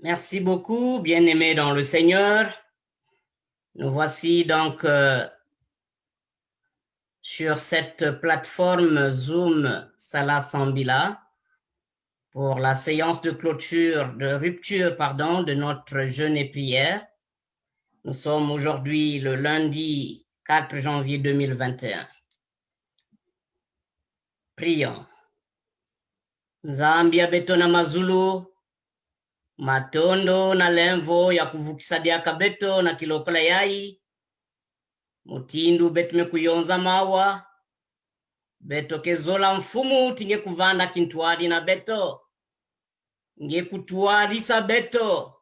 Merci beaucoup, bien-aimés dans le Seigneur. Nous voici donc sur cette plateforme Zoom Salah Sambila pour la séance de rupture de notre jeûne et prière. Nous sommes aujourd'hui le lundi 4 janvier 2021. Prions. Nzambi abetona mazulu matondo na lemvo ya kuvukisa diaka beto na kilopela yai mutindu betume kuyonza mawa beto kezola mfumu tinge kuvanda kintuari na beto nge kutuarisa beto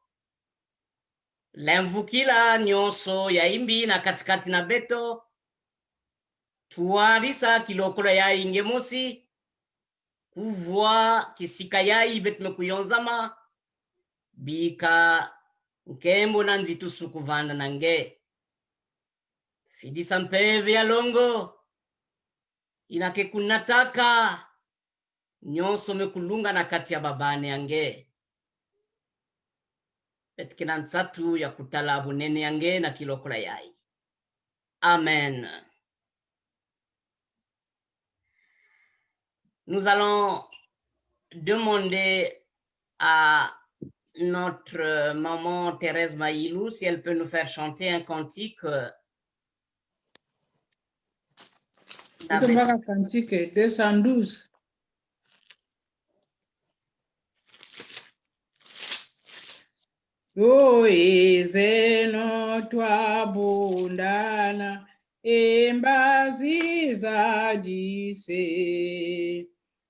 lemvukila nyonso ya imbi na katikati na beto tuarisa kilokola ya inge mosi kuvwa kisika yai betume kuyonzama bika nkembo na nzitu sukuvanda nange fidisa mpeve ya longo inake kunataka nyonso mekulunga na kati ya babane yange petkina nsatu ya kutala bunene yange na kilokola yai. Amen. Nous allons demander à notre maman Thérèse Maïlou si elle peut nous faire chanter un cantique. Cantique 212. Toizeno twabundana embazi zajise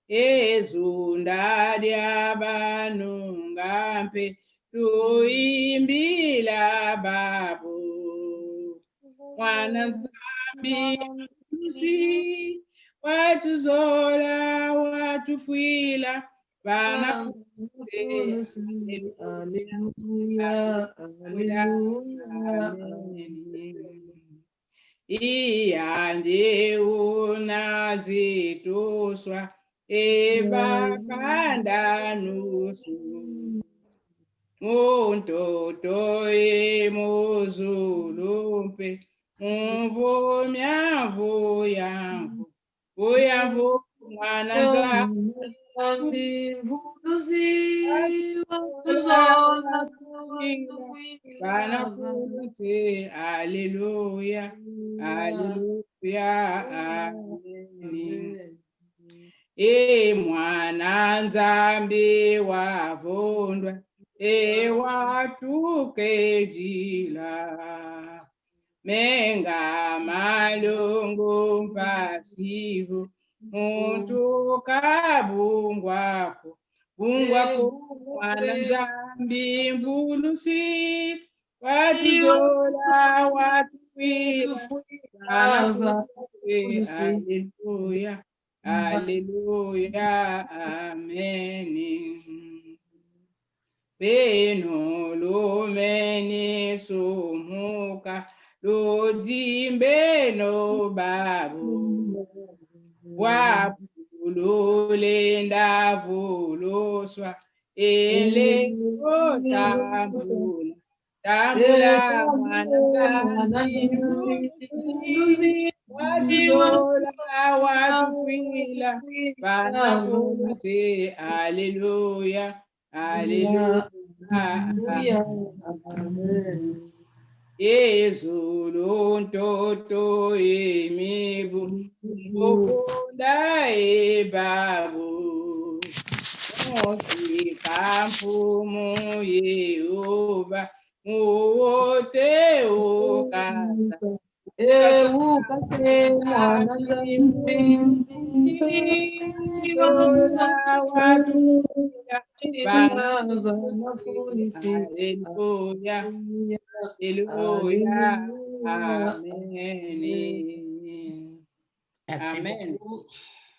ezunda lyabanungampe tuimbila babu mwana nzambi tusi watuzola watufwila bana Hallelujah, hallelujah, iyanje unazituswa ebakanda nusu muntoto emuzulumpe mvumyavu yangu uyamvu mwana zambi vuduzi watuzola Banakuti, hallelujah, hallelujah, amen. Mwana nzambi wavundwa, watuke jila. Menga malungu mpasivu, muntu kabungwako. Bungwako mwana nzambi mvulusi, watuzola watuwila, hallelujah, hallelujah, amen. Beno lumeni sumuka, ludimbeno babu, wapulule ndavuloswa, ele tambula, tambula mwanangazi, watuzola watufila, banakuti, hallelujah, hallelujah, amen. Ezulu ntoto imibu, ukunda ebabu, kampumu Yehova, muwote ukasa, ukase mwana zambi watu banafunisi. Hallelujah, hallelujah, amen. Merci Amen. beaucoup.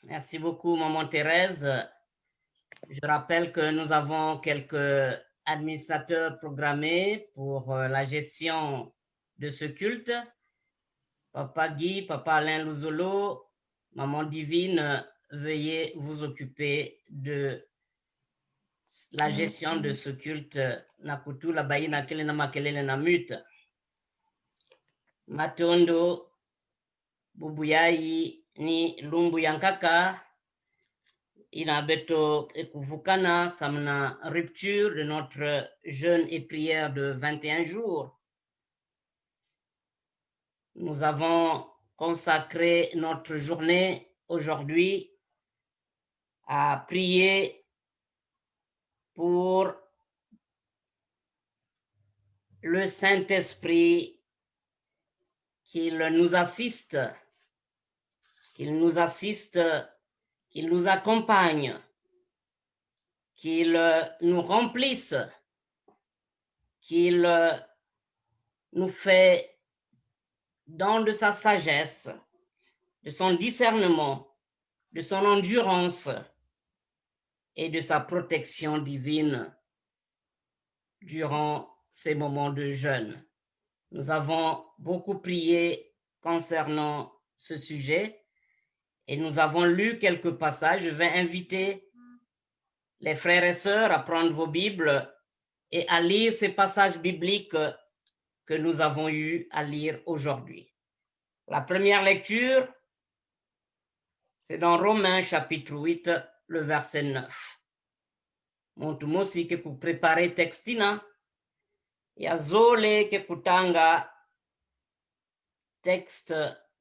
Merci beaucoup, maman Thérèse. Je rappelle que nous avons quelques administrateurs programmés pour la gestion de ce culte. Papa Guy, Papa Alain Louzolo, Maman Divine, veuillez vous occuper de la gestion de ce culte. Nakutu la bayi na kele na makelele na mute. Matondo, Bubuyai ni Lumbu Yankaka, inabeto ekuvukana samna rupture de notre jeûne et prière de 21 jours. Nous avons consacré notre journée aujourd'hui à prier pour le Saint-Esprit qu'il nous assiste qu'il nous assiste, qu'il nous accompagne, qu'il nous remplisse, qu'il nous fait don de sa sagesse, de son discernement, de son endurance et de sa protection divine durant ces moments de jeûne. Nous avons beaucoup prié concernant ce sujet et nous avons lu quelques passages. Je vais inviter les frères et sœurs à prendre vos Bibles et à lire ces passages bibliques que nous avons eu à lire aujourd'hui. La première lecture, c'est dans Romains chapitre 8, le verset 9. Montumosi que pour préparer textina, ya zole que kutanga texte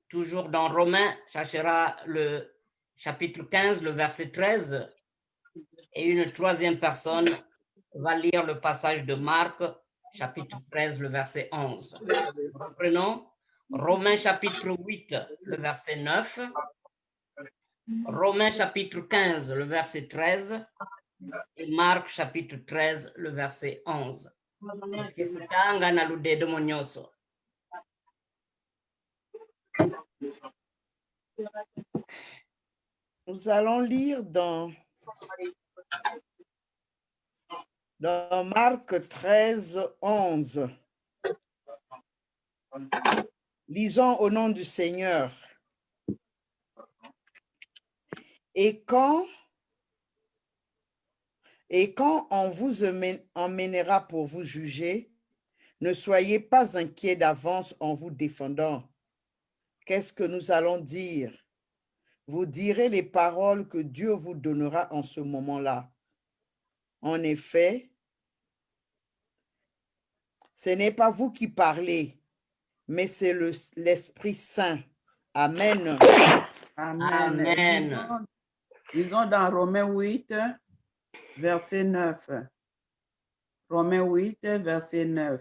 toujours dans Romains, cherchera le chapitre 15, le verset 13, et une troisième personne va lire le passage de Marc, chapitre 13, le verset 11. Reprenons Romains chapitre 8, le verset 9, Romains chapitre 15, le verset 13, et Marc chapitre 13, le verset 11. Nous allons lire dans Marc 13, 11. Lisons au nom du Seigneur. Et quand on vous emmènera pour vous juger, ne soyez pas inquiets d'avance en vous défendant. Qu'est-ce que nous allons dire? Vous direz les paroles que Dieu vous donnera en ce moment-là. En effet, ce n'est pas vous qui parlez, mais c'est l'Esprit Saint. Amen. Amen. Amen. Lisons dans Romains 8, verset 9. Romains 8, verset 9.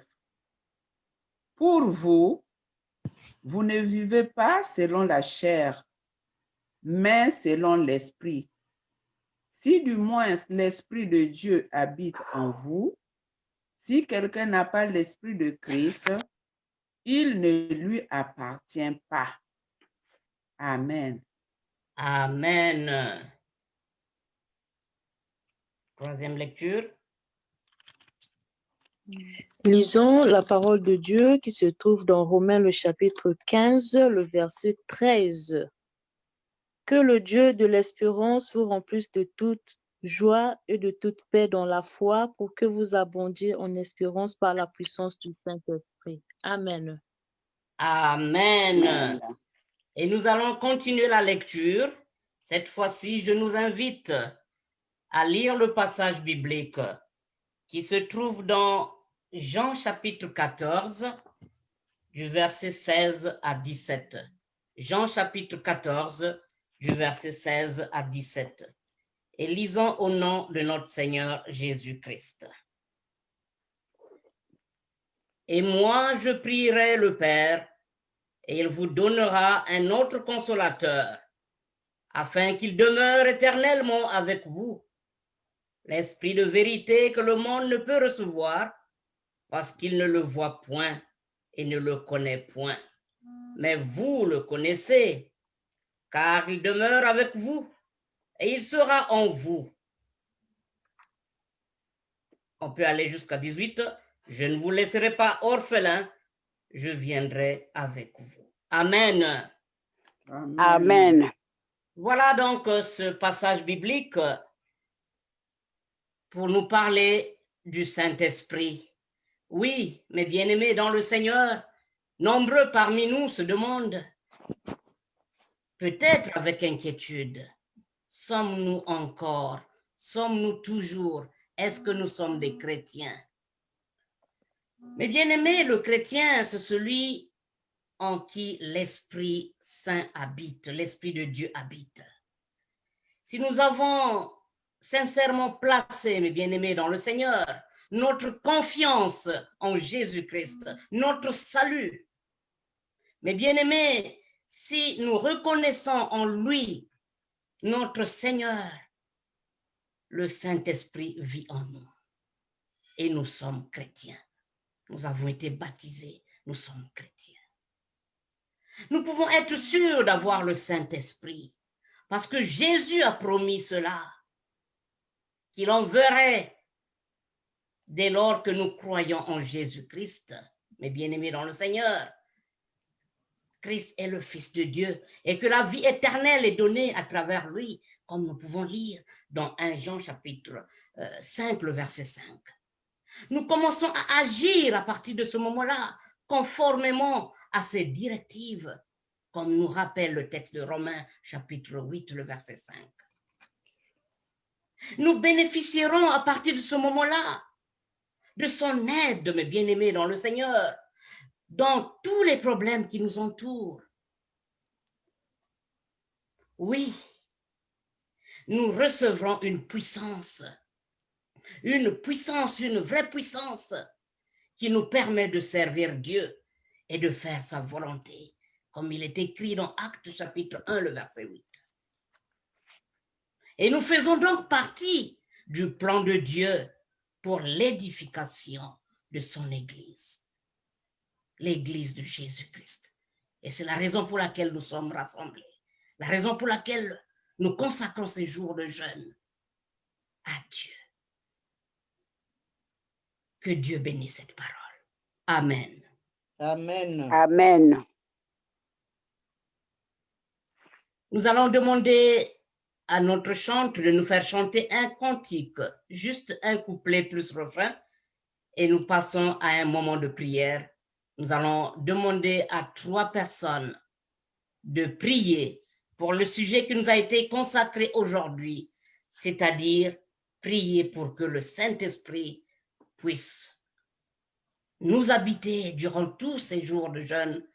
Pour vous, vous ne vivez pas selon la chair, mais selon l'Esprit. Si du moins l'Esprit de Dieu habite en vous, si quelqu'un n'a pas l'Esprit de Christ, il ne lui appartient pas. Amen. Amen. Troisième lecture. Lisons la parole de Dieu qui se trouve dans Romains le chapitre 15, le verset 13. Que le Dieu de l'espérance vous remplisse de toute joie et de toute paix dans la foi pour que vous abondiez en espérance par la puissance du Saint-Esprit. Amen. Amen. Et nous allons continuer la lecture. Cette fois-ci, je nous invite à lire le passage biblique qui se trouve dans Jean chapitre 14, du verset 16 à 17. Jean chapitre 14, du verset 16 à 17. Et lisons au nom de notre Seigneur Jésus-Christ. Et moi, je prierai le Père, et il vous donnera un autre consolateur, afin qu'il demeure éternellement avec vous, l'Esprit de vérité que le monde ne peut recevoir, parce qu'il ne le voit point et ne le connaît point. Mais vous le connaissez, car il demeure avec vous, et il sera en vous. On peut aller jusqu'à 18. Je ne vous laisserai pas orphelins, je viendrai avec vous. Amen. Amen. Voilà donc ce passage biblique pour nous parler du Saint-Esprit. Oui, mes bien-aimés dans le Seigneur, nombreux parmi nous se demandent, peut-être avec inquiétude, sommes-nous encore, sommes-nous toujours, est-ce que nous sommes des chrétiens? Mes bien-aimés, le chrétien, c'est celui en qui l'Esprit Saint habite, l'Esprit de Dieu habite. Si nous avons sincèrement placé, mes bien-aimés, dans le Seigneur, notre confiance en Jésus-Christ, notre salut, mes bien-aimés, si nous reconnaissons en lui notre Seigneur, le Saint-Esprit vit en nous et nous sommes chrétiens. Nous avons été baptisés, nous sommes chrétiens. Nous pouvons être sûrs d'avoir le Saint-Esprit parce que Jésus a promis cela, qu'il enverrait dès lors que nous croyons en Jésus-Christ, mes bien-aimés dans le Seigneur. Christ est le Fils de Dieu et que la vie éternelle est donnée à travers lui, comme nous pouvons lire dans 1 Jean chapitre 5, le verset 5. Nous commençons à agir à partir de ce moment-là, conformément à ces directives, comme nous rappelle le texte de Romains chapitre 8, le verset 5. Nous bénéficierons à partir de ce moment-là de son aide, mes bien-aimés dans le Seigneur, dans tous les problèmes qui nous entourent. Oui, nous recevrons une puissance, une vraie puissance qui nous permet de servir Dieu et de faire sa volonté, comme il est écrit dans Actes chapitre 1, le verset 8. Et nous faisons donc partie du plan de Dieu pour l'édification de son Église, l'Église de Jésus-Christ. Et c'est la raison pour laquelle nous sommes rassemblés, la raison pour laquelle nous consacrons ces jours de jeûne à Dieu. Que Dieu bénisse cette parole. Amen. Amen. Amen. Nous allons demander à notre chante de nous faire chanter un cantique, juste un couplet plus refrain, et nous passons à un moment de prière. Nous allons demander à 3 personnes de prier pour le sujet qui nous a été consacré aujourd'hui, c'est-à-dire prier pour que le Saint-Esprit puisse nous habiter durant tous ces jours de jeûne,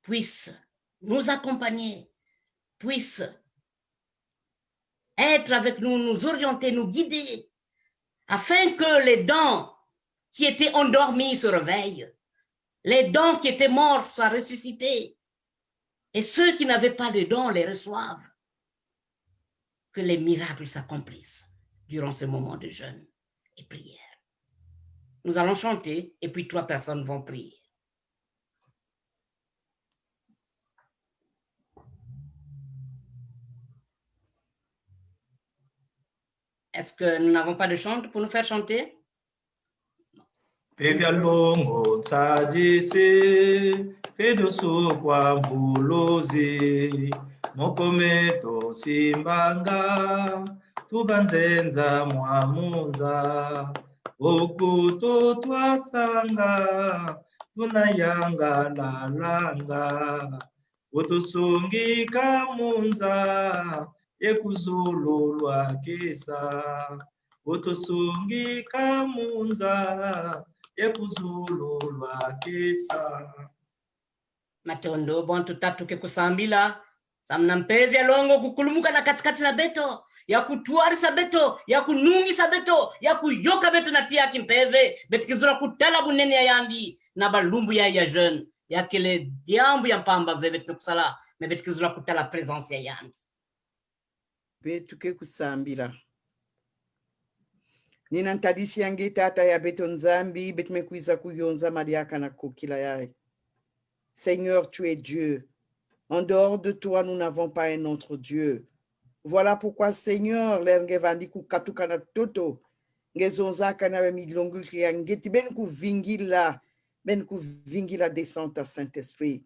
puisse nous accompagner, puisse être avec nous, nous orienter, nous guider, afin que les dents qui étaient endormies se réveillent, les dents qui étaient mortes soient ressuscitées, et ceux qui n'avaient pas de dents les reçoivent. Que les miracles s'accomplissent durant ce moment de jeûne et prière. Nous allons chanter et puis 3 personnes vont prier. Est-ce que nous n'avons pas de chante pour nous faire chanter? Pevyalongo ntsajise fedoso kwa mvulozi mokometo simbanga tubanzenza mwamunza okuto twasanga tunayanga nalanga utusungika munza ekuzululwa kisa utusungika munza ekuzululwa kisa. Matondo bontu tatu ke kusambila samna mpevya longo kukulumuka na katikati na beto ya kutuarisa beto ya kunungisa beto ya kuyoka beto na tia kimpeve betikizura kutala bunene ya yandi na balumbu ya jeune ya kele diambu ya mpamba ve betu kusala me betikizura kutala presence ya yandi betu ke kusambila nina ntadisi yange tata ya beto nzambi betmekuiza kuyonza madiaka na kokila yae. Seigneur, tu es Dieu. En dehors de toi, nous n'avons pas un autre Dieu. Voilà pourquoi, Seigneur, l'engevandi ku katukana toto, ngezonza kana milongu kriangeti ben ku vingila descente à Saint-Esprit.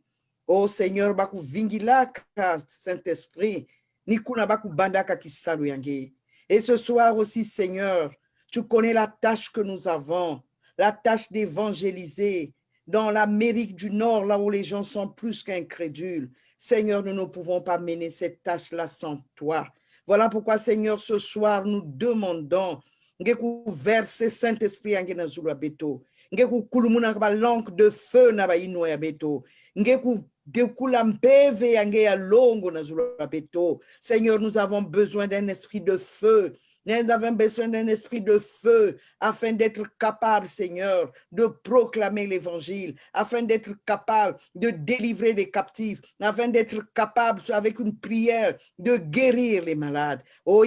Oh Seigneur, baku vingila ka Saint-Esprit, nikuna baku bandaka kisalu yange. Et ce soir aussi, Seigneur, tu connais la tâche que nous avons, la tâche d'évangéliser dans l'Amérique du Nord, là où les gens sont plus qu'incrédules. Seigneur, nous ne pouvons pas mener cette tâche-là sans toi. Voilà pourquoi, Seigneur, ce soir, nous demandons que verser Saint-Esprit en Genazula Beto, que kulumuna ba langue de feu na ba inoya beto, que dekulampeve yange ya longo na zula beto. Seigneur, nous avons besoin d'un esprit de feu Nous avons besoin d'un esprit de feu afin d'être capable, Seigneur, de proclamer l'évangile, afin d'être capable de délivrer les captifs, afin d'être capable, avec une prière, de guérir les malades. Oh,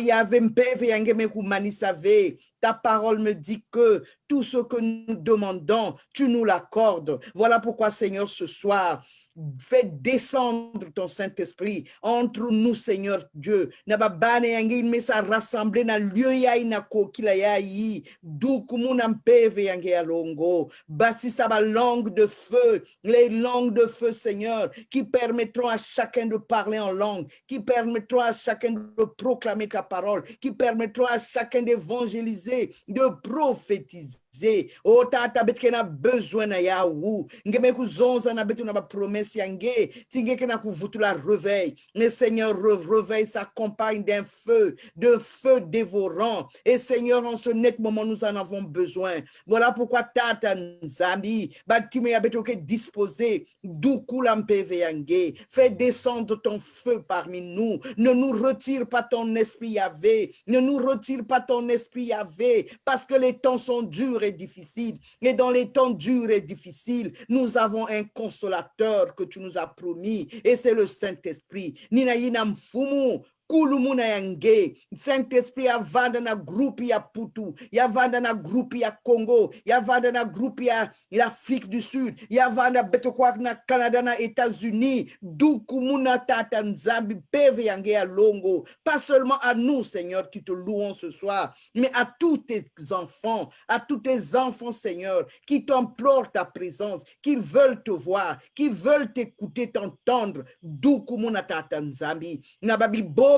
ta parole me dit que tout ce que nous demandons, tu nous l'accordes. Voilà pourquoi, Seigneur, ce soir, fais descendre ton Saint-Esprit entre nous, Seigneur Dieu. Nababane yangi mesa rassembler na lieu ya inako kila ya yi. Dukumu na mpeve yangi alongo. Basi saba langue de feu, les langues de feu, Seigneur, qui permettront à chacun de parler en langue, qui permettront à chacun de proclamer ta parole, qui permettront à chacun d'évangéliser, de prophétiser. Oh, tata betke na besoin na ya wu. Ngeme kuzonza na betu na ba promesse yange. Tinge ke na kuvutu la réveil. Mais Seigneur, réveil s'accompagne d'un feu dévorant. Et Seigneur, en ce net moment, nous en avons besoin. Voilà pourquoi tata nzambi, batime ya betu ke disposé, doukou lampeve yange. Fais descendre ton feu parmi nous. Ne nous retire pas ton esprit Yahvé. Ne nous retire pas ton esprit Yahvé. Parce que les temps sont durs et difficiles. Et dans les temps durs et difficiles, nous avons un consolateur que tu nous as promis. Et c'est le Saint-Esprit. Nina yina mfumu. Kulumuna yange, Saint-Esprit avanda na groupe ya Putu, yavanda na groupe ya Congo, yavanda na groupe ya l'Afrique du Sud, yavanda betokwa na Canada na États-Unis, dukumuna tata nzambi peve yange ya longo. Pas seulement à nous, Seigneur, qui te louons ce soir, mais à tous tes enfants, Seigneur, qui t'implorent ta présence, qui veulent te voir, qui veulent t'écouter, t'entendre. Dukumuna tata nzambi, nababi bo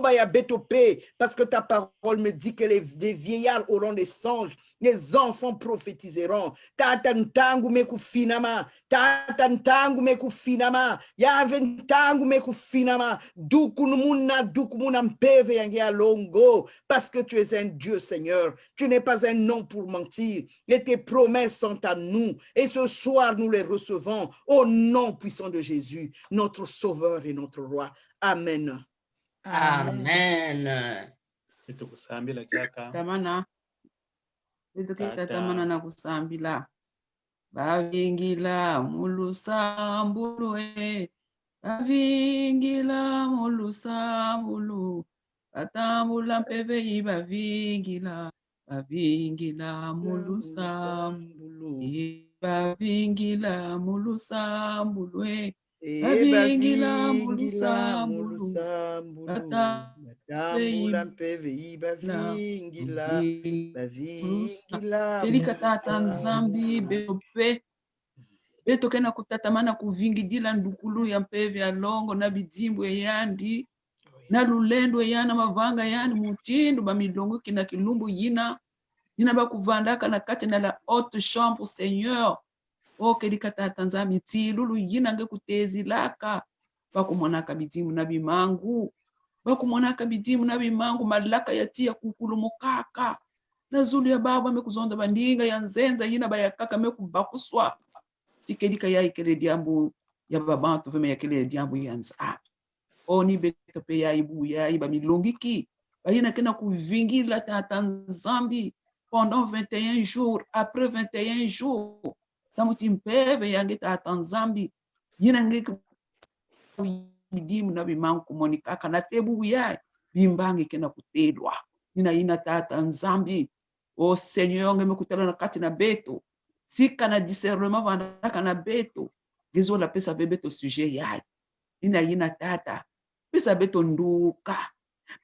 parce que ta parole me dit que les vieillards auront des songes, les enfants prophétiseront. Tatantangu meku finama, tatantangu meku finama, yaventangu meku finama, dukumuna mpeve yange alongo, parce que tu es un Dieu, Seigneur. Tu n'es pas un nom pour mentir, et tes promesses sont à nous. Et ce soir, nous les recevons au nom puissant de Jésus, notre Sauveur et notre Roi. Amen. Amen. Tukusambila kyaka. Tamana. Tamana na kusambila. Bavingila mulusambulwe. Bavingila mulusambulu. Batambula mpeve bavingila. Bavingila mulusambulu. Bavingila mulusambulwe. Bavingila mulusambulu. Batambula mpeve bavingila. Telika tata nzambi beope. Beto kena kutatamana kuvingidila ndukulu ya mpeve ya longo na bidimbu yandi. Na lulendo yana mavanga yani mutindu ba milongo kina kilumbu yina. Yina ba kuvandaka na kati na la haute chambre, Seigneur. O kelika tata nzambi tilulu yina nge kutezi laka. Bakumonaka bidimu na bimangu. Bakumonaka bidimu na bimangu malaka yatia kukulumukaka. Na zulu ya baba mekuzonda bandinga ya nzenza yina bayakaka mekubakuswa. Tikelika ya ikele diambu ya babantu veme yakele diambu ya nza. Oni beto pe ya ibu ya iba milongiki. Bayina kena kuvingila tata nzambi pendant 21 jours. Après 21 jours. Samuti mpeve yange tata nzambi. Yina nge bidimu na bimangu kumonikaka na tebu ya bimbangi kena kutelwa. Yina tata nzambi. Oh Seigneur, ngeme kutela na kati na beto. Sika na discernement vandaka na beto. Gizo la pesa beto sujet ya. Yina tata. Pesa beto nduka.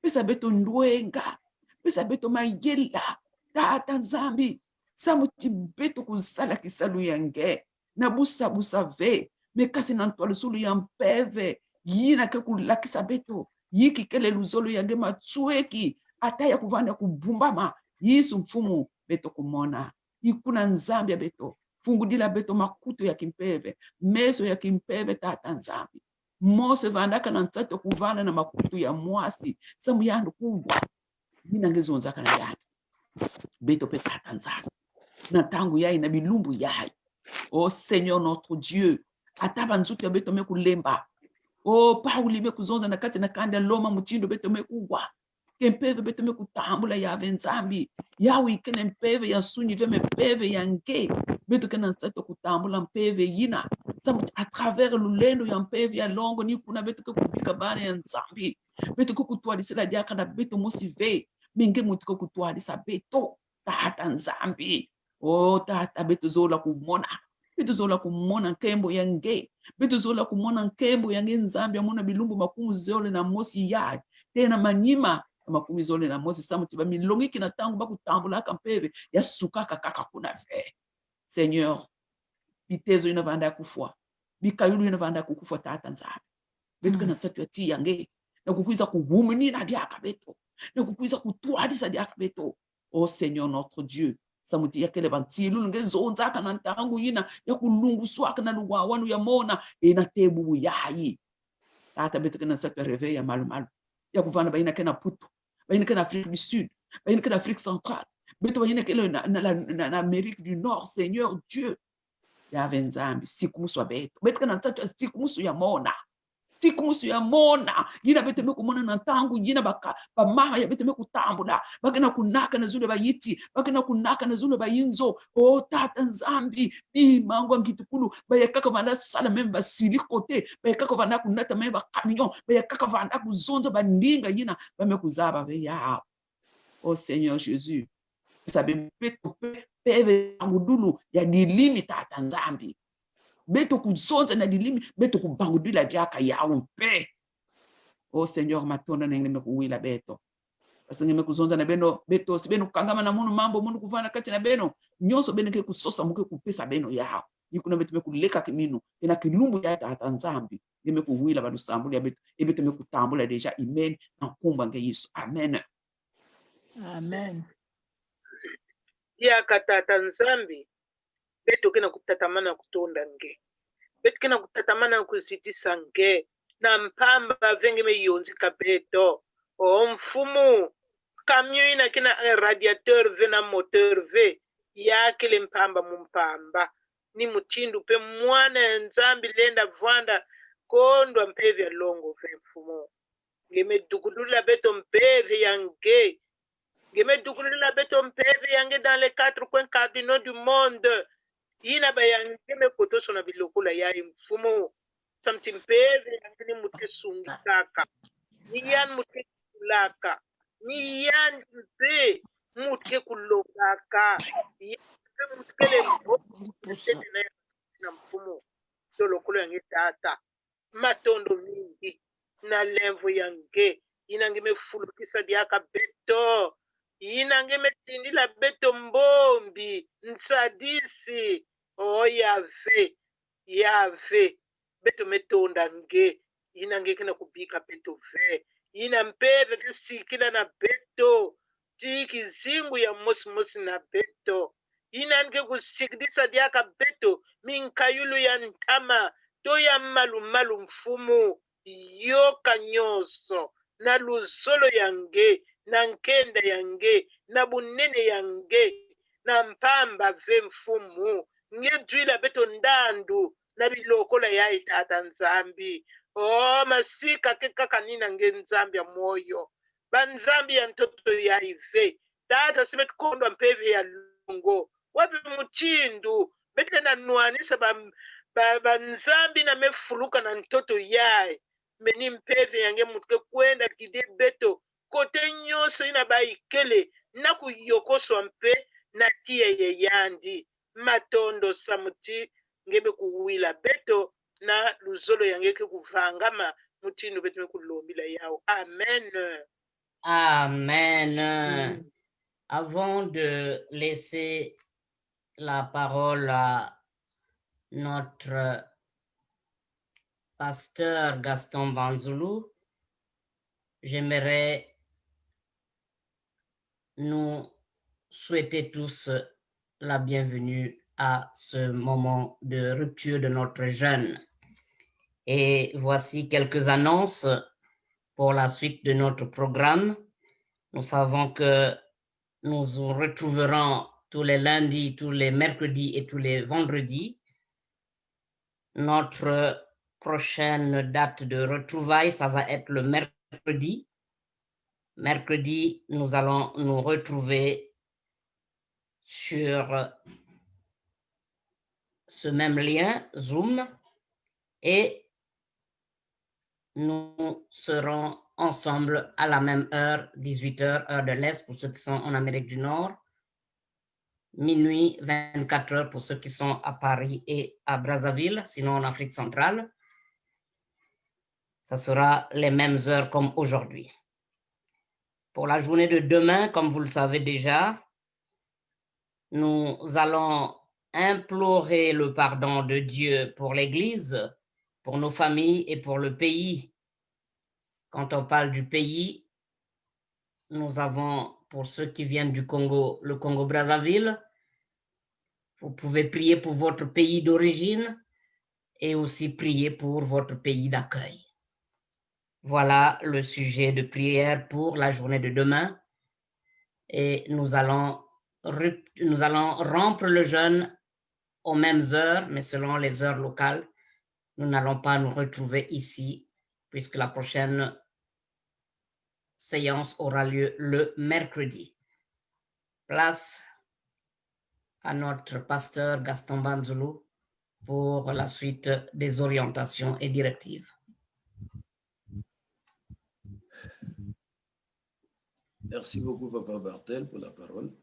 Pesa beto ndwenga. Pesa beto mayela. Tata nzambi. Samuti beto kusala kisalu yange. Na busa ve. Mekasi na ntwale sulu ya mpeve. Yina ke kulakisa beto. Yiki kele luzolo yange matsueki. Ataya kuvanda kubumbama. Yisu mfumu beto kumona. Ikuna nzambi ya beto. Fungudila beto makuto ya kimpeve. Meso ya kimpeve tata nzambi. Mose vandaka na ntato kuvana na makuto ya mwasi. Samu yandu kubwa. Yina ngezonzaka na yandu. Beto pe tata nzambi. Na tangu yai na bilumbu yai. Oh Seigneur notre Dieu. Ataba nzutu ya beto meku lemba. Oh Pauli meku zonza na kati na kanda loma mutindo beto meku wa. Kempeve beteme kutambula ya venzambi. Yawi kene mpeve ya suni veme peve ya nge. Beto kena nseto kutambula mpeve yina. Samuti à travers lulendo ya mpeve ya longo ni kuna beto ke kubika bana ya nzambi. Beto ke kutuwa disila diaka na beto mosive. Minge muti ke kutuwa disa beto. Tata nzambi. Oh tata beto zola kumona. Beto zola kumona nkembo ya nge. Beto zola kumona nkembo ya nge nzambi. Amona bilumbu makumu zole na mosi ya. Tena manima. Makumi zole na mosi samuti ba milongi kina tangu ba kutambula kampeve ya sukaka kaka kuna fe. Seigneur, bitezo ina vanda kufua. Bikayulu ina vanda kukufua tata nzambi. Beto kana tsatu ya ti yange. Na kukuiza kuhumini na diaka beto. Na kukuiza kutuadisa diaka beto. Oh Seigneur notre Dieu. Samuti ya kele bantilu nge zonza kana ntangu yina ya kulungu swaka na luwa wanu ya mona. Ina tebu ya hayi. Tata beto kana tsatu ya reveil ya malu malu. Ya kuvana ba ina kena putu. Ba ina kena Afrique du Sud. Ba ina kena Afrique centrale. Beto ba ina kena na Amérique du Nord. Seigneur Dieu. Ya venzambi. Sikumusu wa beto. Beto kana tsatu ya sikumusu ya mona. Sikumusu ya mona. Yina beto me kumona na tangu. Yina baka. Ba maha ya beto me kutambula. Bakena kunaka na zule ba yiti. Bakena kunaka na zule ba yinzo. Oh tata nzambi. Bi mango ngitukulu. Ba ya kaka vanda sala memba sili kote. Ba ya kaka vanda kunata memba camion. Ba ya kaka vanda kuzonzo ba ndinga yina. Ba me kuzaba ve ya. Oh Seigneur Jésus. Sabe beto peve angudulu ya dilimi tata nzambi. Beto kuzonza na dilimi. Beto kubangudula diaka ya umpe. Oh Seigneur matona na ngeme kuwila beto. Parce ngeme kuzonza na beno beto si beno kangama na munu mambo munu kuvana kati na beno nyonso beno ke kusosa muke kupesa beno yao. Yikuna beto me kuleka kimino ina kilumbu ya tata nzambi ngeme kuwila badu sambuli ya beto e beto me kutambula deja amen na kumba nge Yesu amen. Amen. Ya katata nzambi beto kena kutatamana kutonda nge. Beto kena kutatamana kuzitisa nge. Na mpamba venge me yonzi kabeto. O mfumu. Kamyo ina kena radiateur ve na moteur ve. Ya kele mpamba mumpamba. Ni mutindu pe mwana nzambi lenda vwanda. Kondwa mpeve ya longo ve mfumu. Ngeme dukudula beto mpeve ya nge. Ngeme dukudula beto mpeve ya nge dans les 4 coins cardinaux du monde. Ina ba ya ngeme kotoso na bilokula ya mfumu. Samti mpeve ya ngene mute sungitaka. Ni yan mute kulaka. Ni yan mpe mute kulokaka. Yan mute mbo. Na mfumu. Dolokula ya nge tata. Matondo mingi. Na lemvo ya nge. Ina ngeme fulukisa diaka beto. Ina ngeme tindila beto mbombi. Nsadisi. Oh yave. Yave. Beto metonda nge. Ina nge kena kubika beto ve. Ina mpeve kisikila na beto. Tiki zingu ya mosi na beto. Ina nge kusikidisa diaka beto. Minkayulu ya ntama. To ya malu mfumu. Yoka nyoso. Na luzolo ya nge. Na nkenda ya nge. Na bunene ya nge. Na mpamba ve mfumu. Nge dwila beto ndandu. Na bilokola ya itata nzambi. Oh masika keka nina nge nzambi ya moyo. Banzambi ya ntoto ya ive. Tata sibe kondwa mpeve ya lungo. Wapi muchindu. Bete na nuanisa banzambi na mefuluka na ntoto ya. Meni mpeve yange mutke kwenda kide beto. Kote nyoso ina ba ikele. Na kuyokoso mpe na tia ye yandi. Matondo samuti. Ngebe kuwila beto na luzolo yangeke kuvangama mutino beto me kulombila yao. Amen. Amen. Avant de laisser la parole à notre pasteur Gaston Banzoulou, j'aimerais nous souhaiter tous la bienvenue à ce moment de rupture de notre jeûne. Et voici quelques annonces pour la suite de notre programme. Nous savons que nous nous retrouverons tous les lundis, tous les mercredis et tous les vendredis. Notre prochaine date de retrouvailles, ça va être le mercredi mercredi, nous allons nous retrouver sur ce même lien Zoom et nous serons ensemble à la même heure, 18h, heure de l'Est pour ceux qui sont en Amérique du Nord, minuit, 24h pour ceux qui sont à Paris et à Brazzaville, sinon en Afrique centrale. Ça sera les mêmes heures comme aujourd'hui. Pour la journée de demain, comme vous le savez déjà, nous allons implorer le pardon de Dieu pour l'Église, pour nos familles et pour le pays. Quand on parle du pays, nous avons, pour ceux qui viennent du Congo, le Congo-Brazzaville. Vous pouvez prier pour votre pays d'origine et aussi prier pour votre pays d'accueil. Voilà le sujet de prière pour la journée de demain. Et nous allons rompre le jeûne aux mêmes heures, mais selon les heures locales. Nous n'allons pas nous retrouver ici, puisque la prochaine séance aura lieu le mercredi. Place à notre pasteur Gaston Banzoulou pour la suite des orientations et directives. Merci beaucoup, Papa Bartel, pour la parole.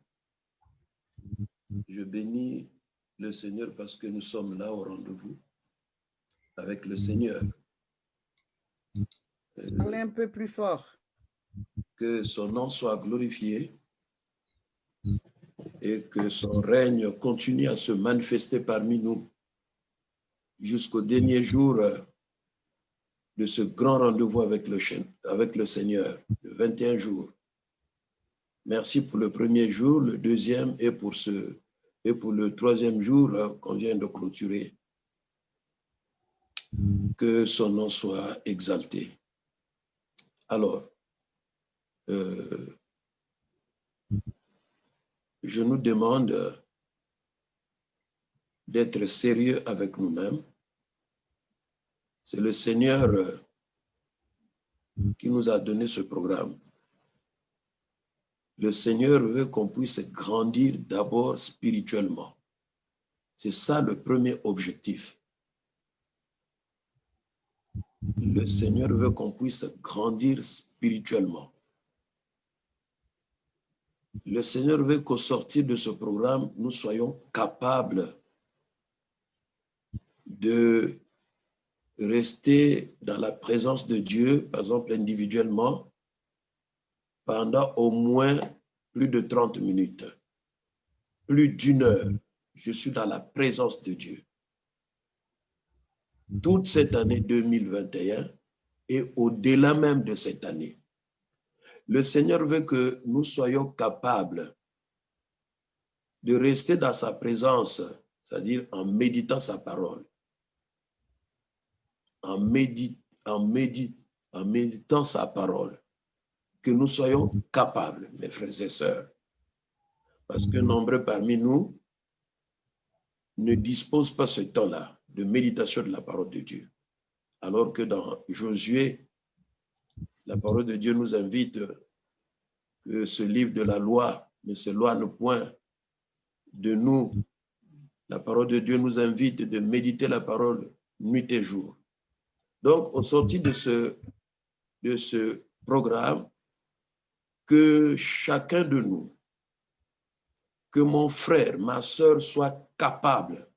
Je bénis le Seigneur parce que nous sommes là au rendez-vous avec le Seigneur. Parlez un peu plus fort. Que son nom soit glorifié et que son règne continue à se manifester parmi nous jusqu'au dernier jour de ce grand rendez-vous avec le Seigneur, de 21 jours. Merci pour le premier jour, le deuxième et pour le troisième jour qu'on vient de clôturer. Que son nom soit exalté. Alors, je nous demande d'être sérieux avec nous-mêmes. C'est le Seigneur qui nous a donné ce programme. Le Seigneur veut qu'on puisse grandir d'abord spirituellement. C'est ça le premier objectif. Le Seigneur veut qu'on puisse grandir spirituellement. Le Seigneur veut qu'au sortir de ce programme, nous soyons capables de rester dans la présence de Dieu, par exemple individuellement, pendant au moins plus de 30 minutes, plus d'une heure. Je suis dans la présence de Dieu. Toute cette année 2021 et au-delà même de cette année. Le Seigneur veut que nous soyons capables de rester dans sa présence, c'est-à-dire en méditant sa parole, en méditant sa parole, que nous soyons capables, mes frères et sœurs, parce que nombreux parmi nous ne disposent pas ce temps-là de méditation de la parole de Dieu. Alors que dans Josué, la parole de Dieu nous invite que ce livre de la loi ne s'éloigne point de nous. La parole de Dieu nous invite de méditer la parole nuit et jour. Donc, au sortir de ce programme, que chacun de nous, que mon frère, ma sœur soit capable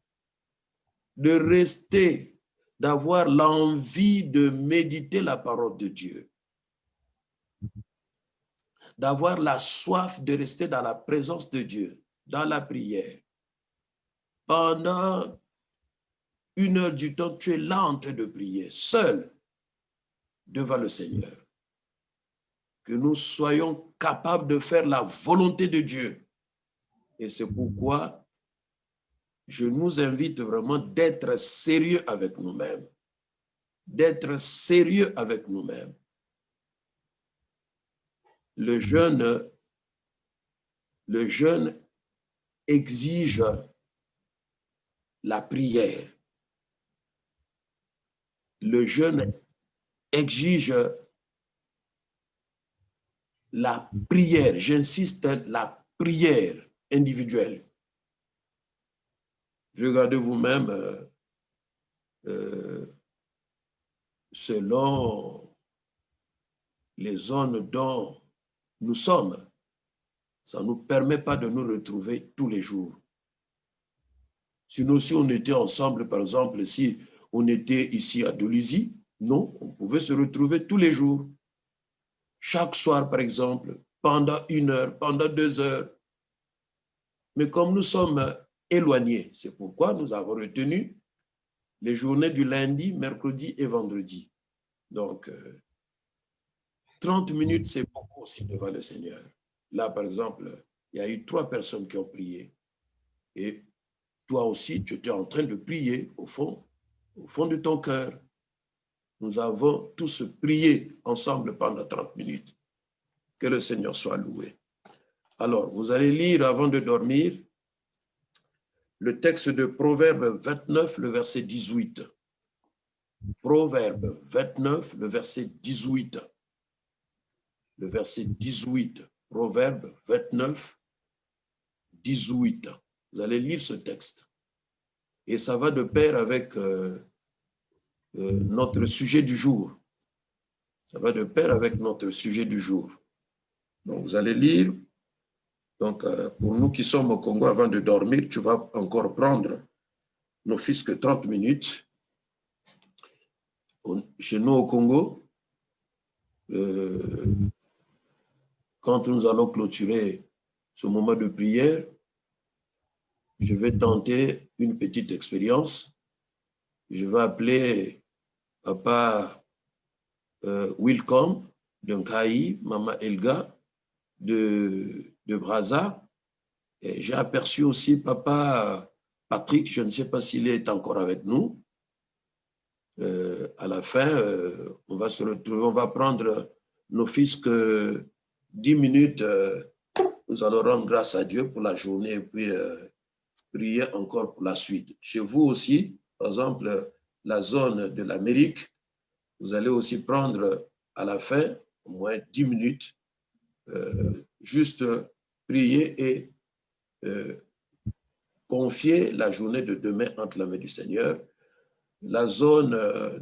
de rester, d'avoir l'envie de méditer la parole de Dieu, d'avoir la soif de rester dans la présence de Dieu, dans la prière. Pendant 1 heure du temps, tu es là en train de prier, seul, devant le Seigneur. Que nous soyons capables de faire la volonté de Dieu. Et c'est pourquoi je nous invite vraiment d'être sérieux avec nous-mêmes. D'être sérieux avec nous-mêmes. Le jeûne exige la prière. Le jeûne exige la prière, j'insiste, la prière individuelle. Regardez vous-même, selon les zones dont nous sommes, ça ne nous permet pas de nous retrouver tous les jours. Sinon, si on était ensemble, par exemple, si on était ici à Dolisie, non, on pouvait se retrouver tous les jours. Chaque soir, par exemple, pendant 1 heure, pendant 2 heures. Mais comme nous sommes éloignés, c'est pourquoi nous avons retenu les journées du lundi, mercredi et vendredi. Donc, 30 minutes, c'est beaucoup aussi devant le Seigneur. Là, par exemple, il y a eu 3 personnes qui ont prié. Et toi aussi, tu étais en train de prier au fond de ton cœur. Nous avons tous prié ensemble pendant 30 minutes. Que le Seigneur soit loué. Alors, vous allez lire avant de dormir le texte de Proverbe 29, le verset 18. Proverbe 29, le verset 18. Le verset 18. Proverbe 29, 18. Vous allez lire ce texte. Et ça va de pair avec notre sujet du jour. Ça va de pair avec notre sujet du jour. Donc, vous allez lire. Donc, pour nous qui sommes au Congo, avant de dormir, tu vas encore prendre nos fils que 30 minutes. Chez nous au Congo, quand nous allons clôturer ce moment de prière, je vais tenter une petite expérience. Je vais appeler Papa Wilcom de Nkaï, Maman Elga de Brazza. J'ai aperçu aussi Papa Patrick, je ne sais pas s'il est encore avec nous. À la fin, on va se retrouver, on va prendre nos fils que 10 minutes. Nous allons rendre grâce à Dieu pour la journée et puis prier encore pour la suite. Chez vous aussi, par exemple, la zone de l'Amérique, vous allez aussi prendre à la fin au moins 10 minutes, juste prier et confier la journée de demain entre la main du Seigneur. La zone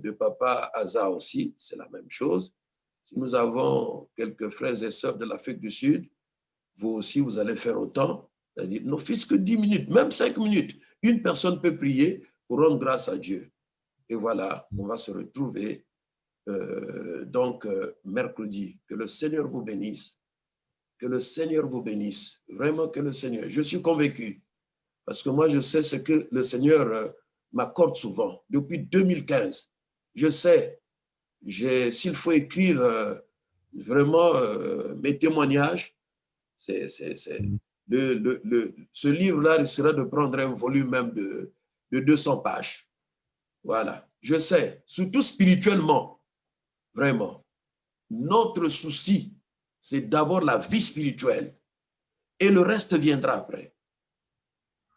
de Papa Aza aussi, c'est la même chose. Si nous avons quelques frères et sœurs de l'Afrique du Sud, vous aussi, vous allez faire autant. C'est-à-dire, nos fils que 10 minutes, même 5 minutes. Une personne peut prier pour rendre grâce à Dieu. Et voilà, on va se retrouver mercredi. Que le Seigneur vous bénisse. Que le Seigneur vous bénisse. Vraiment que le Seigneur. Je suis convaincu. Parce que moi, je sais ce que le Seigneur m'accorde souvent. Depuis 2015, je sais, s'il faut écrire vraiment mes témoignages, ce livre-là risquera de prendre un volume même de 200 pages. Voilà. Je sais, surtout spirituellement, vraiment. Notre souci, c'est d'abord la vie spirituelle et le reste viendra après.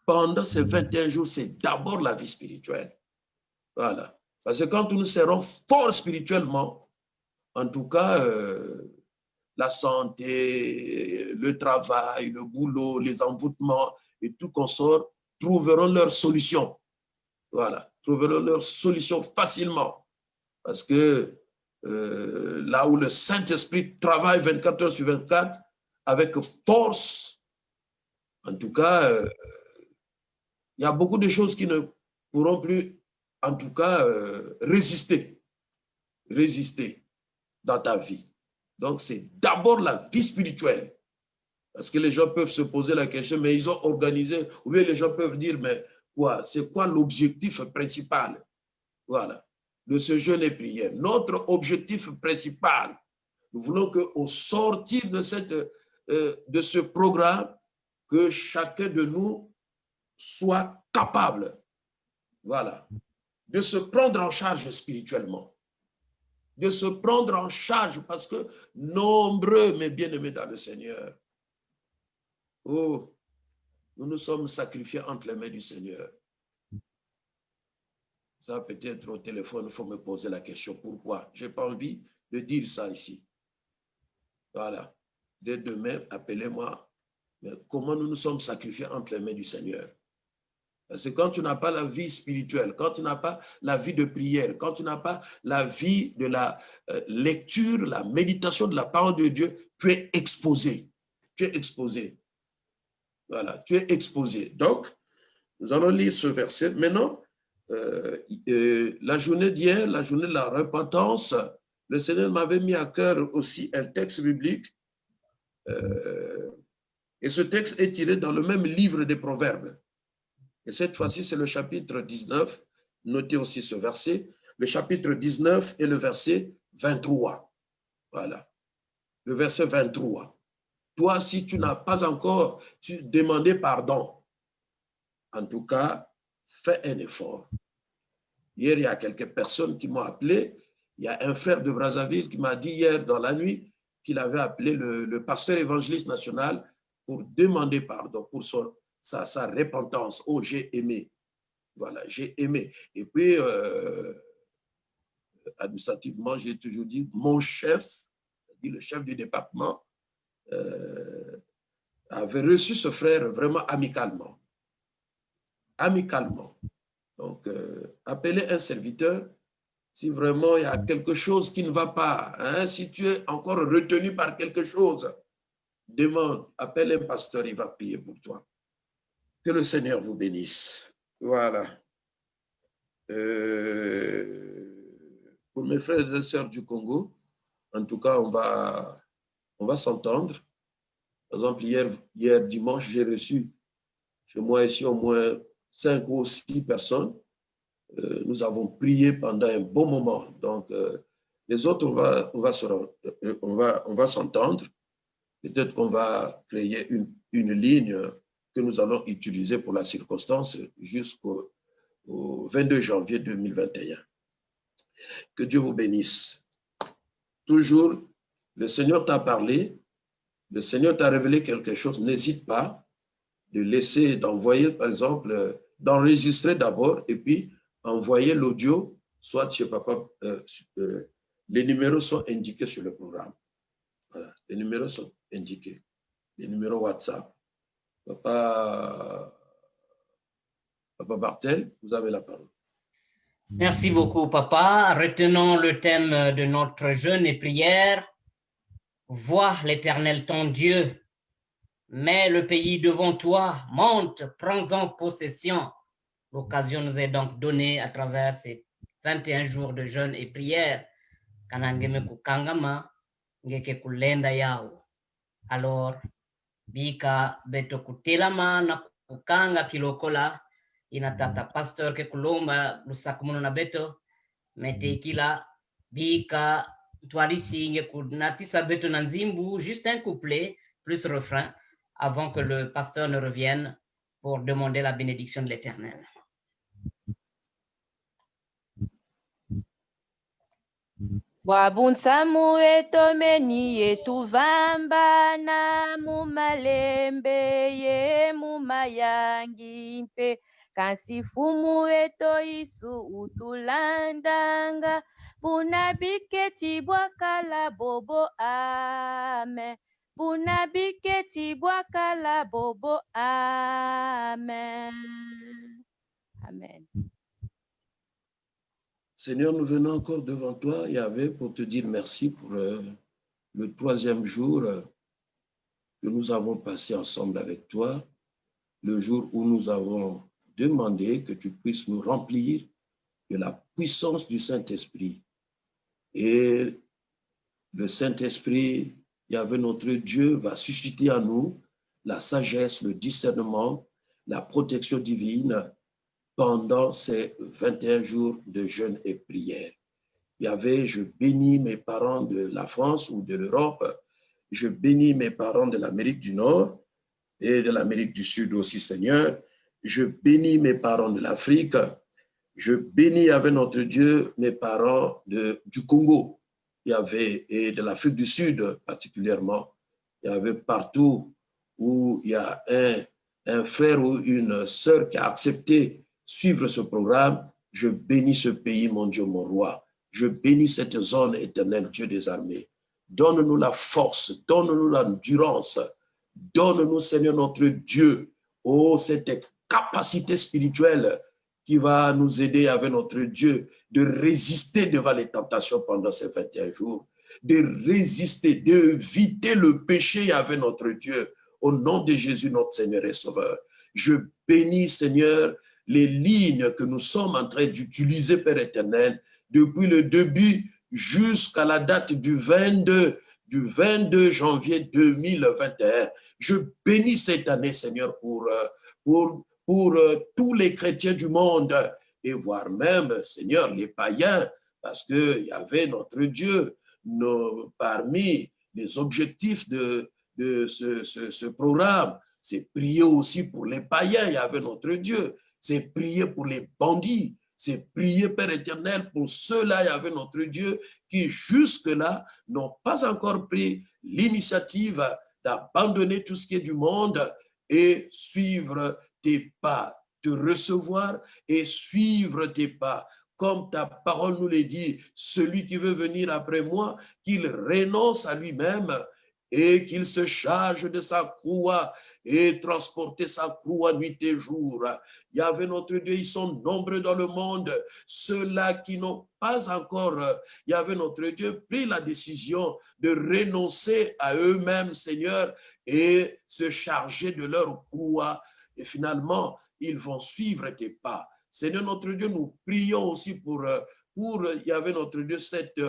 Pendant ces 21 jours, c'est d'abord la vie spirituelle. Voilà. Parce que quand nous serons forts spirituellement, en tout cas, la santé, le travail, le boulot, les envoûtements et tout consort trouveront leur solution. Voilà. Trouveront leur solution facilement. Parce que là où le Saint-Esprit travaille 24 heures sur 24, avec force, en tout cas, il y a beaucoup de choses qui ne pourront plus, en tout cas, résister dans ta vie. Donc, c'est d'abord la vie spirituelle. Parce que les gens peuvent se poser la question, mais ils ont organisé, ou bien les gens peuvent dire, mais quoi, c'est quoi l'objectif principal? Voilà, de ce jeûne et prière. Notre objectif principal, nous voulons qu'au sortir de ce programme, que chacun de nous soit capable, voilà, de se prendre en charge spirituellement, de se prendre en charge parce que nombreux, mes bien-aimés dans le Seigneur, oh, nous nous sommes sacrifiés entre les mains du Seigneur. Ça peut-être au téléphone, il faut me poser la question, pourquoi? Je n'ai pas envie de dire ça ici. Voilà. dès demain, appelez-moi. Comment nous nous sommes sacrifiés entre les mains du Seigneur. Parce que quand tu n'as pas la vie spirituelle, quand tu n'as pas la vie de prière, quand tu n'as pas la vie de la lecture, la méditation de la parole de Dieu, tu es exposé. Tu es exposé. Voilà, tu es exposé. Donc, nous allons lire ce verset. Maintenant, la journée d'hier, la journée de la repentance, le Seigneur m'avait mis à cœur aussi un texte biblique. Et ce texte est tiré dans le même livre des Proverbes. Et cette fois-ci, c'est le chapitre 19. Notez aussi ce verset. Le chapitre 19 et le verset 23. Voilà. Le verset 23. Toi, si tu n'as pas encore demandé pardon, en tout cas, fais un effort. Hier, il y a quelques personnes qui m'ont appelé. Il y a un frère de Brazzaville qui m'a dit hier dans la nuit qu'il avait appelé le pasteur évangéliste national pour demander pardon pour sa repentance. Oh, j'ai aimé. Voilà, j'ai aimé. Et puis, administrativement, j'ai toujours dit, mon chef, le chef du département, avait reçu ce frère vraiment amicalement. Amicalement. Donc, appelez un serviteur si vraiment il y a quelque chose qui ne va pas. Hein, si tu es encore retenu par quelque chose, demande, appelle un pasteur, il va prier pour toi. Que le Seigneur vous bénisse. Voilà. Pour mes frères et sœurs du Congo, en tout cas, on va s'entendre. Par exemple, hier dimanche, j'ai reçu chez moi ici au moins 5 ou 6 personnes. Nous avons prié pendant un bon moment. Donc, les autres, on va s'entendre. Peut-être qu'on va créer une ligne que nous allons utiliser pour la circonstance jusqu'au 22 janvier 2021. Que Dieu vous bénisse. Toujours, le Seigneur t'a parlé, le Seigneur t'a révélé quelque chose. N'hésite pas de laisser, d'envoyer, par exemple, d'enregistrer d'abord et puis envoyer l'audio, soit chez papa. Les numéros sont indiqués sur le programme. Voilà, les numéros sont indiqués. Les numéros WhatsApp. Papa Bartel, vous avez la parole. Merci beaucoup, papa. Retenons le thème de notre jeûne et prière. Vois l'Éternel ton Dieu. Mets le pays devant toi. Monte, prends-en possession. L'occasion nous est donc donnée à travers ces 21 jours de jeûne et prière. Kanangeme kukangama, ngeke kulenda yao. Alors, bika beto kutelama na kukanga kilokola inatata pasteur ke kulomba lusakumuno na beto mete kila bika twarisi nge kunatisa beto na nzimbu, juste un couplet plus refrain avant que le pasteur ne revienne pour demander la bénédiction de l'Éternel. Wabunsamu etomeni etuvamba na mumalembe ye mumayangimpe kansifumu eto isu utulandanga punabiketi bwakala bobo amen punabiketi bwakala bobo amen amen. Seigneur, nous venons encore devant toi, Yahvé, pour te dire merci pour le 3e jour que nous avons passé ensemble avec toi, le jour où nous avons demandé que tu puisses nous remplir de la puissance du Saint-Esprit. Et le Saint-Esprit, Yahvé notre Dieu, va susciter à nous la sagesse, le discernement, la protection divine pendant ces 21 jours de jeûne et prière. Yahvé, je bénis mes parents de la France ou de l'Europe, je bénis mes parents de l'Amérique du Nord et de l'Amérique du Sud aussi, Seigneur. Je bénis mes parents de l'Afrique, je bénis avec notre Dieu mes parents du Congo, Yahvé, et de l'Afrique du Sud particulièrement. Yahvé, partout où il y a un frère ou une sœur qui a accepté suivre ce programme, je bénis ce pays, mon Dieu, mon roi. Je bénis cette zone, Éternel, Dieu des armées. donne-nous la force, donne-nous l'endurance, donne-nous, Seigneur notre Dieu, oh, cette capacité spirituelle qui va nous aider avec notre Dieu de résister devant les tentations pendant ces 21 jours, de résister, d'éviter le péché avec notre Dieu, au nom de Jésus, notre Seigneur et Sauveur. Je bénis, Seigneur, les lignes que nous sommes en train d'utiliser, Père éternel, depuis le début jusqu'à la date du 22 janvier 2021. Je bénis cette année, Seigneur, pour tous les chrétiens du monde et voire même, Seigneur, les païens, parce qu'il y avait notre Dieu parmi les objectifs de ce programme. C'est prier aussi pour les païens, il y avait notre Dieu. C'est prier pour les bandits. C'est prier, Père éternel, pour ceux-là, il y avait notre Dieu, qui jusque-là n'ont pas encore pris l'initiative d'abandonner tout ce qui est du monde et suivre tes pas, te recevoir et suivre tes pas. Comme ta parole nous le dit, celui qui veut venir après moi, qu'il renonce à lui-même et qu'il se charge de sa croix et transporter sa croix nuit et jour. Il y avait notre Dieu, ils sont nombreux dans le monde, ceux-là qui n'ont pas encore, il y avait notre Dieu, pris la décision de renoncer à eux-mêmes, Seigneur, et se charger de leur croix. Et finalement, ils vont suivre tes pas. Seigneur notre Dieu, nous prions aussi pour il y avait notre Dieu, cette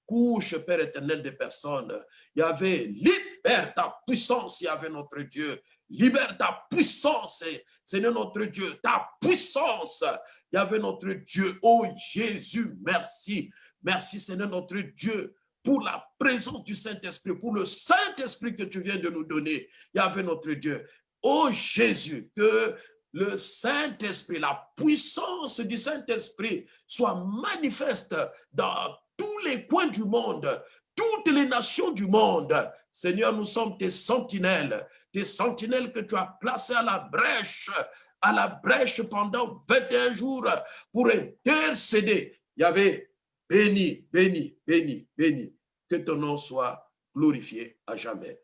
couche, Père éternel, des personnes. Il y avait libère ta puissance, il y avait notre Dieu. Libère ta puissance, Seigneur notre Dieu, ta puissance. Il y avait notre Dieu. Oh Jésus, merci. Merci, Seigneur notre Dieu, pour la présence du Saint-Esprit, pour le Saint-Esprit que tu viens de nous donner. Il y avait notre Dieu. Oh Jésus, que le Saint-Esprit, la puissance du Saint-Esprit soit manifeste dans tous les coins du monde, toutes les nations du monde. Seigneur, nous sommes tes sentinelles que tu as placées à la brèche pendant 21 jours pour intercéder. Il y avait béni, béni, béni, béni. Que ton nom soit glorifié à jamais.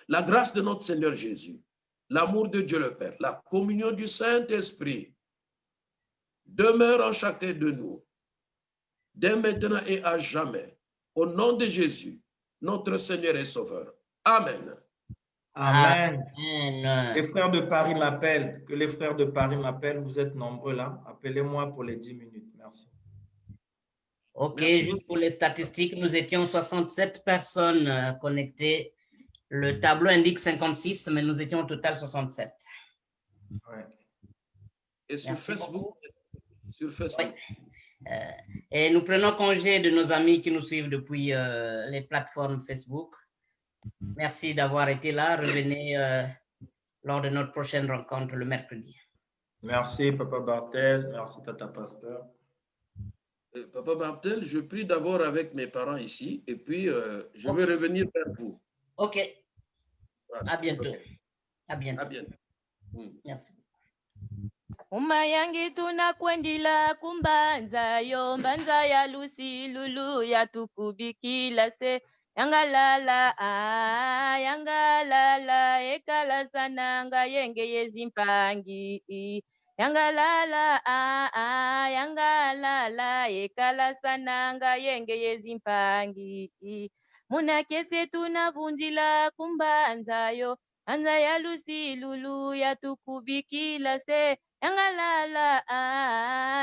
La grâce de notre Seigneur Jésus, l'amour de Dieu le Père, la communion du Saint-Esprit demeure en chacun de nous, dès maintenant et à jamais. Au nom de Jésus, notre Seigneur et Sauveur. Amen. Amen. Amen. Les frères de Paris m'appellent. Que les frères de Paris m'appellent. Vous êtes nombreux là. Appelez-moi pour les 10 minutes. Merci. OK, Merci. juste pour les statistiques, nous étions 67 personnes connectées. Le tableau indique 56, mais nous étions au total 67. Ouais. Et sur Merci Facebook, beaucoup. sur Facebook. Oui. Et nous prenons congé de nos amis qui nous suivent depuis les plateformes Facebook. Merci d'avoir été là. Revenez lors de notre prochaine rencontre le mercredi. Merci, Papa Bartel. Merci, Tata Pasteur. Papa Martel, je prie d'abord avec mes parents ici et puis je vais revenir vers vous. OK. Voilà. À bientôt. Ok. À bientôt. À bientôt. Merci. Umayangi tunakwendila kumbanza yo mbanza ya lusi lulu ya tukubikila se yangalala yangalala ekala sananga yenge yezimpangi yangalala yangalala ekala sananga yenge yezimpangi muna kese tunavunjila kumbanza yo anza ya lusi lulu ya tukubikila se yangalala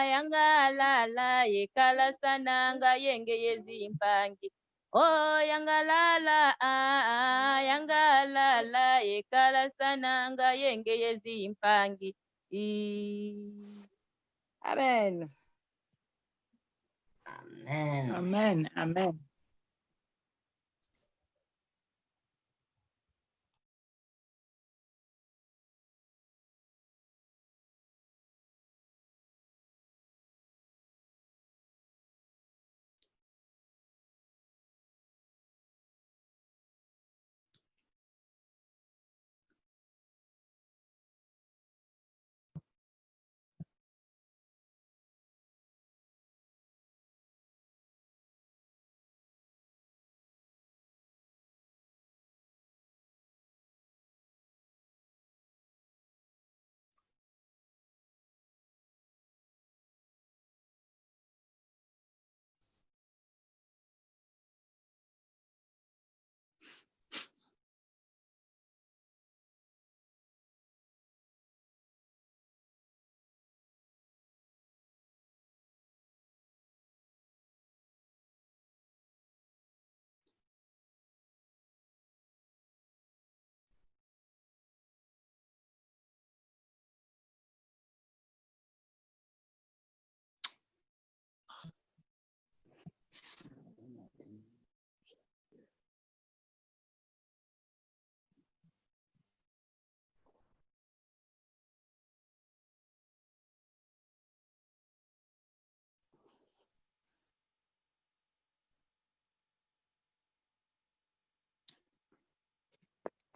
yangalala yekala sananga yenge yezimpangi oh yangalala yangalala yekala sananga yenge yezimpangi amen Amen. Amen. Amen.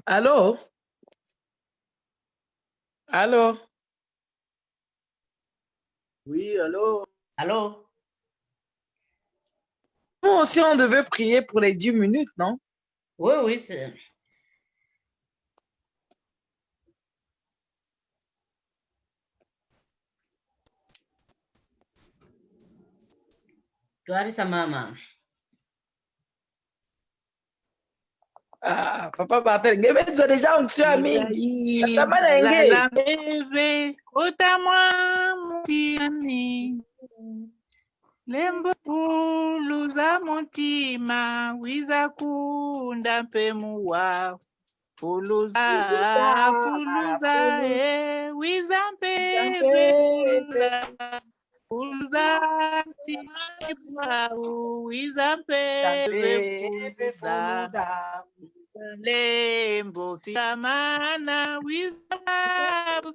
Allô? Allô? Oui, allô? Allô? Nous aussi, on devait prier pour les 10 minutes, non? Oui, oui, c'est... Tuarisa mama. Ah, papa Bartel, ngebezo déjà onction mingi. Tatamana enge. Lalambebe, otamwa mutiani. Lembo puluza mutima, wiza kunda pemuwa. Puluza, wiza mpebe, puluza timipau, wiza mpebe, puluza. Lembo finamana, wiza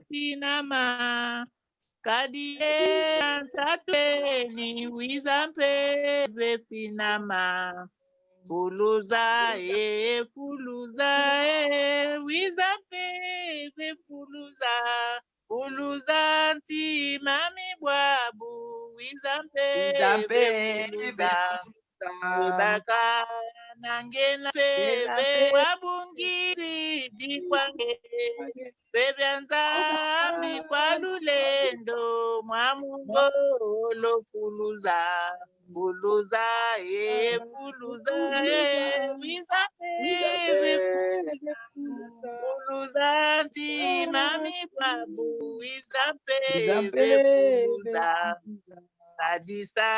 finama. Kadie ansatweni, wiza mpebe finama. Puluza, wiza mpebe puluza. Puluza nti mami bwabu, wiza mpebe puluza. Ebaka nangena pebe wabungiri dikwange. Bebe nzambi kwa lulendo, mwamungolo puluza. Puluza, puluza, wiza pebe puluza, nti mami babu, wiza pebe puluza. Kadisa,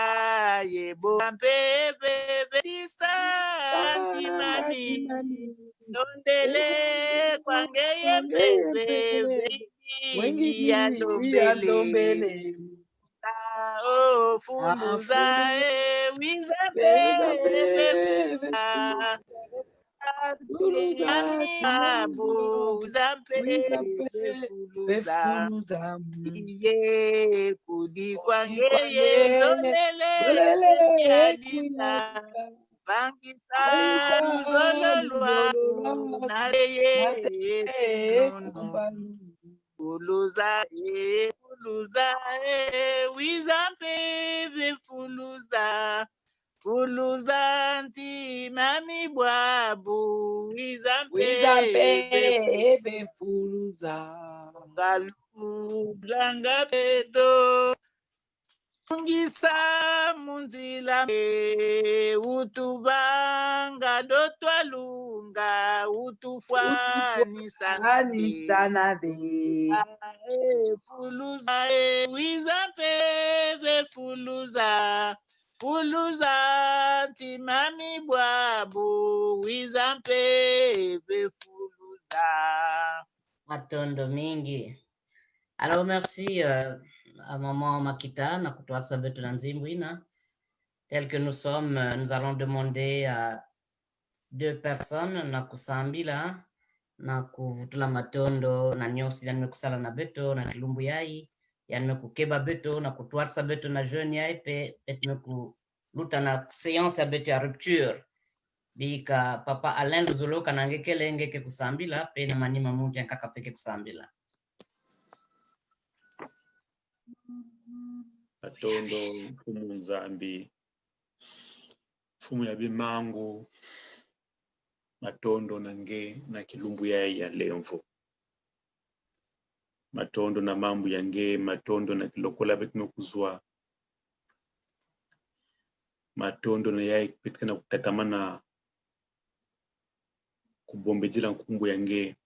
yebo pebe, bedisa, nti mami. Ndondele kwangeye pebe, wengi ya ndombele. Oh, fuluza, wiza pebe, Yami abu, fuluza, iye kudi kwangeye, ndondele yadisa, bangisa luzololwa, naleye nono. Fuluza, wiza pebe fuluza. Fuluza nti mami bwabu, wiza pebe fuluza. Galulanga peto. Ngisa munzila utubanga dotwa lunga utufwani sana de. Fuluza, wiza pebe fuluza. Fuluza timami bwabu, wiza mpebe fuluza. Matondo mingi. Alors, merci à maman Makita na kutoa sabetu na nzimbwina. Tel que nous sommes, nous allons demander à 2 personnes na kusambila na kuvutula matondo na nyosi ya nimekusala na beto na kilumbu yai ya nimekukeba beto na kutuarsa beto na jeune yai pe luta na séance ya beto ya rupture bika papa Alain Luzolo kanange kelenge ke kusambila pe na manima munti yankaka peke kusambila. Matondo, mfumu nzambi, mfumu ya bimangu, matondo nange na kilumbu ya lemvo. Matondo na mambu yange, matondo na kilokola betu kuzwa. Matondo na yai petka na kutatamana kubombejila nkumbu yange.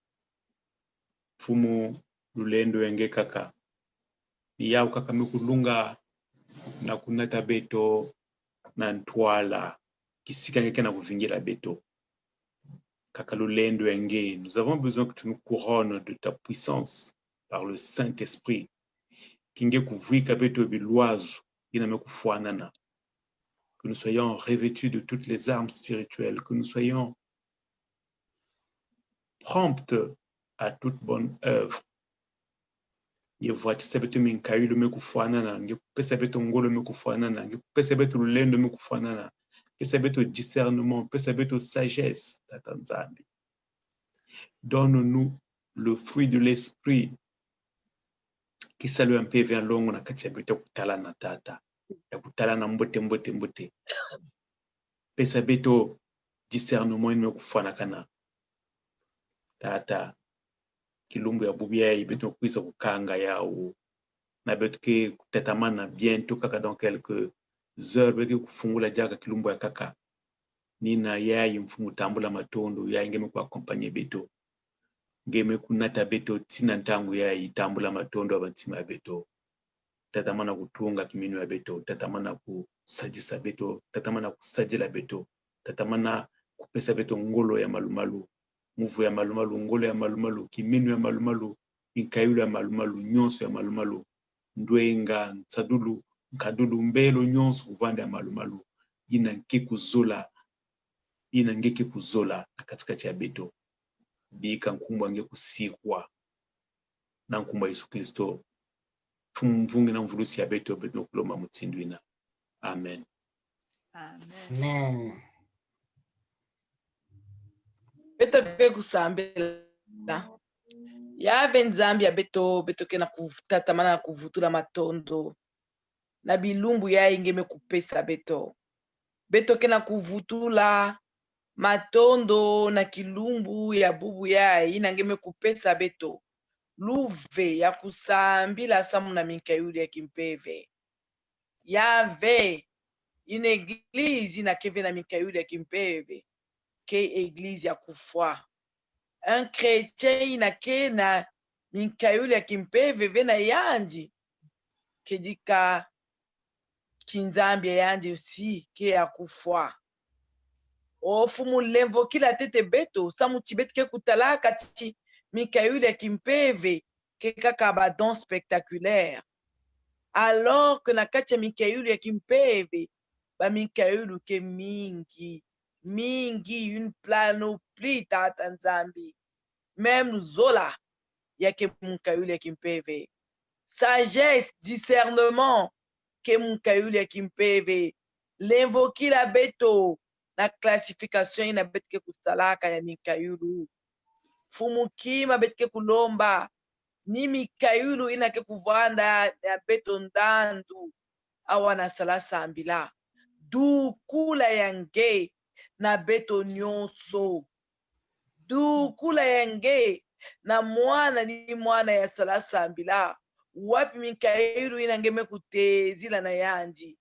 Mfumu lulendo yange kaka. Yau kaka mikulunga na kunata beto na ntwala kisika ngeke na kuvingira beto. Kaka lulendo yange, nous avons besoin que tu nous couronnes de ta puissance par le Saint-Esprit. Kinge kuvika beto biloazu ina mekufuanana. Que nous soyons revêtus de toutes les armes spirituelles, que nous soyons promptes à toute bonne œuvre. Yevuacha betu minkayulu mekufuanana, ngepesa betu ngolo mekufuanana, ngepesa betu lulendo mekufuanana, pesa betu discernement, pesa betu sagesse tatanzambi. Donne-nous le fruit de l'esprit qui salue un peu vers longo na kati ya beto kutala na tata ya kutala na mbote pesa beto discernement ino kufana kana tata kilumbu ya bubia beto kuisa kukanga yao na beto ke kutatamana bientôt kaka dans quelques heures beto kufungula jaka kilumbu ya kaka nina yayi mfumu tambula matondo yayi ngeme ku accompagner beto ngeme kunata beto tina ntangu yayi tambula matondo abantima beto tatamana kutunga kiminu ya beto tatamana kusajisa beto tatamana kusajila beto tatamana kupesa beto ngolo ya malumalu muvu ya malumalu ngolo ya malumalu kiminu ya malumalu inkayulu ya malumalu nyonso ya malumalu ndwenga nsadulu nkadulu mbelo nyonso kuvanda ya malumalu ina ngeke kuzola katikati ya beto bika nkumbwa nge kusikwa na nkumbwa Yesu Kristo mvungi na mvulusi ya beto beto kuloma mutindwina. Amen. Amen. Beto ke kusambela. Yave nzambi ya beto ke na kutatamana na kuvutula matondo. Na bilumbu ya ingeme kupesa beto. Beto ke na kuvutula matondo na kilumbu ya bubu ya inangeme kupesa beto. Luve ya kusambila samu na minkayuli ya kimpeve. Yave une église na keve na minkayuli ya kimpeve. Ke église ya kufwa. Un chrétien na ke na minkayuli ya kimpeve vena yandi. Ke dika kinzambi ya yandi aussi ke ya kufwa. Ofumu lemvo kila tete beto samu tibet ke kutala kati minkayuli ya kimpeve ke kaka badon spectaculaire. Alors que na kati ya minkayuli ya kimpeve ba minkayulu ke mingi une planoplie tata nzambi. Même zola ya ke minkayuli ya kimpeve. Sagesse, discernement ke minkayuli ya kimpeve. L'invoquer la beto na classification ina betke kusalaka ya minkayulu. Fumukima betke kulomba ni minkayulu ina ke kuvanda ya beto ndandu awana sala sambila. Du kula yange na beto nyonso. Du kula yange na mwana ni mwana ya sala sambila. Wapi minkayulu ina ngeme kutezila na yanji.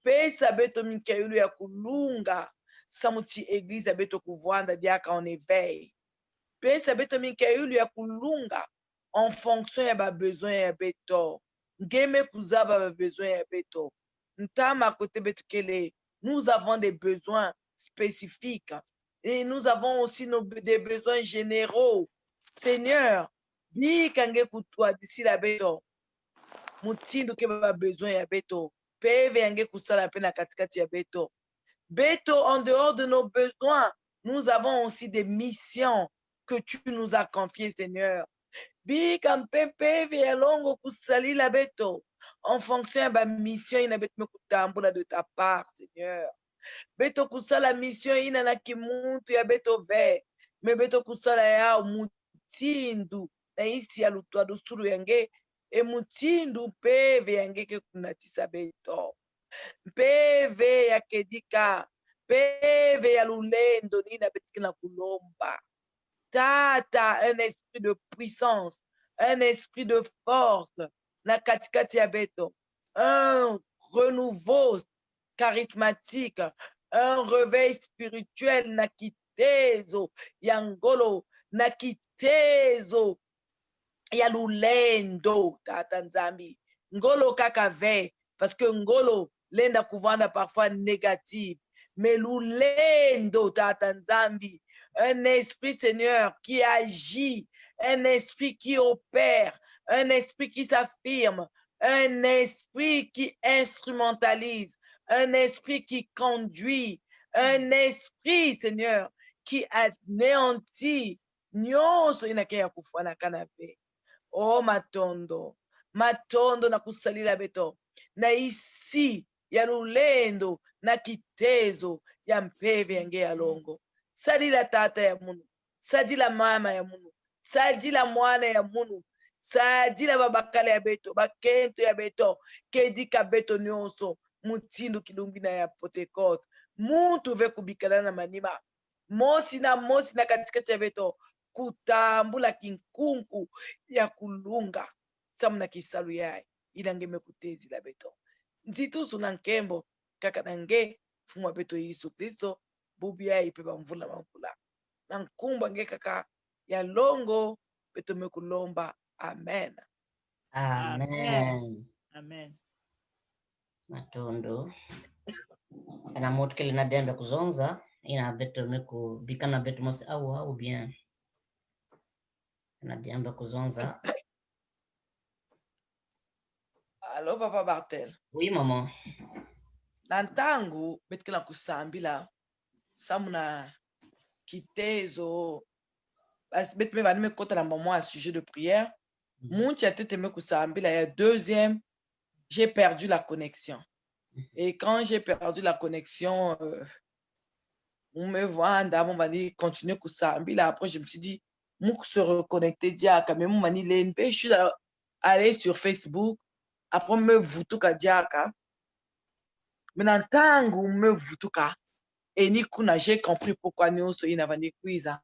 Pesa beto minkayulu ya kulunga samuti église ya beto kuvanda diaka en éveil. Pesa beto minkayulu ya kulunga en fonction ya ba besoin ya beto. Ngeme kuzaba ba besoin ya beto. Ntama kote beto kele. Nous avons des besoins spécifiques et nous avons aussi des besoins généraux. Seigneur, bi kange kutwa d'ici la beto. Mutindo ke ba besoin ya beto. Peve yange kusala pena katikati ya beto. Beto, en dehors de nos besoins, nous avons aussi des missions que tu nous as confiées, Seigneur. Bi kampepe via longo kusali la beto. En fonction de la mission, il y a de ta part, Seigneur. Beto kusala mission, il y a kimuntu ya beto ve. Me beto kusala ya mutindu. Na isi ya lutwa dusuru yange. E mutindu peve yange ke kunatisa beto. Peve ya kedika. Peve ya lulendo nina betikina kulomba. Tata, un esprit de puissance, un esprit de force, na katikati ya beto, un renouveau charismatique, un réveil spirituel na kitezo, yangolo, na kitezo, ya lulendo, tata nzambi, ngolo kakave, parce que ngolo, lenda kuvanda parfois négative, mais lulendo, tata nzambi, un esprit, Seigneur, qui agit, un esprit qui opère, un esprit qui s'affirme, un esprit qui instrumentalise, un esprit qui conduit, un esprit, Seigneur, qui anéantit. Nyonso inakeya kufana kanape. Oh matondo na kusalila beto, na isi ya lulendo, na kitezo ya mpeve yange ya longo. Salila tata ya munu, sadila mama ya munu, sadila mwana ya munu, sadila babakala ya beto, bakento ya beto, kedika beto nyonso, mutindo kilumbina ya Pentecote, muntu ve kubikala na manima, mosi na katikati ya beto, kutambula kinkunku ya kulunga, samuna kisalu yai, ilangeme kutezi la beto. Nzitusu na nkembo, kaka nange, fuma beto Yesu Kristo, bubi yai pepa mvula. Na nkumba nge kaka ya longo, beto mekulomba. Amen. Amen. Amen. Matondo. Kana moto kele na dembe kuzonza, ina beto meku bikana beto mosi au bien. Na dembe kuzonza. Allo Papa Bartel. Oui, maman. Nantangu beto kela kusambila, samuna kitezo, beto me vanime kota la maman à sujet de prière. Munchi a tete me kusambila ya deuxième, j'ai perdu la connexion. Et quand j'ai perdu la connexion, on me voit, on m'a dit, continuer kusambila. Après, je me suis dit, mouk se reconnecter diaka, mais mon mani l'NP, je suis allé sur Facebook, après me vutuka diaka. Maintenant, tangu me vutuka, et ni kuna, j'ai compris pourquoi nous sommes inavani kuiza.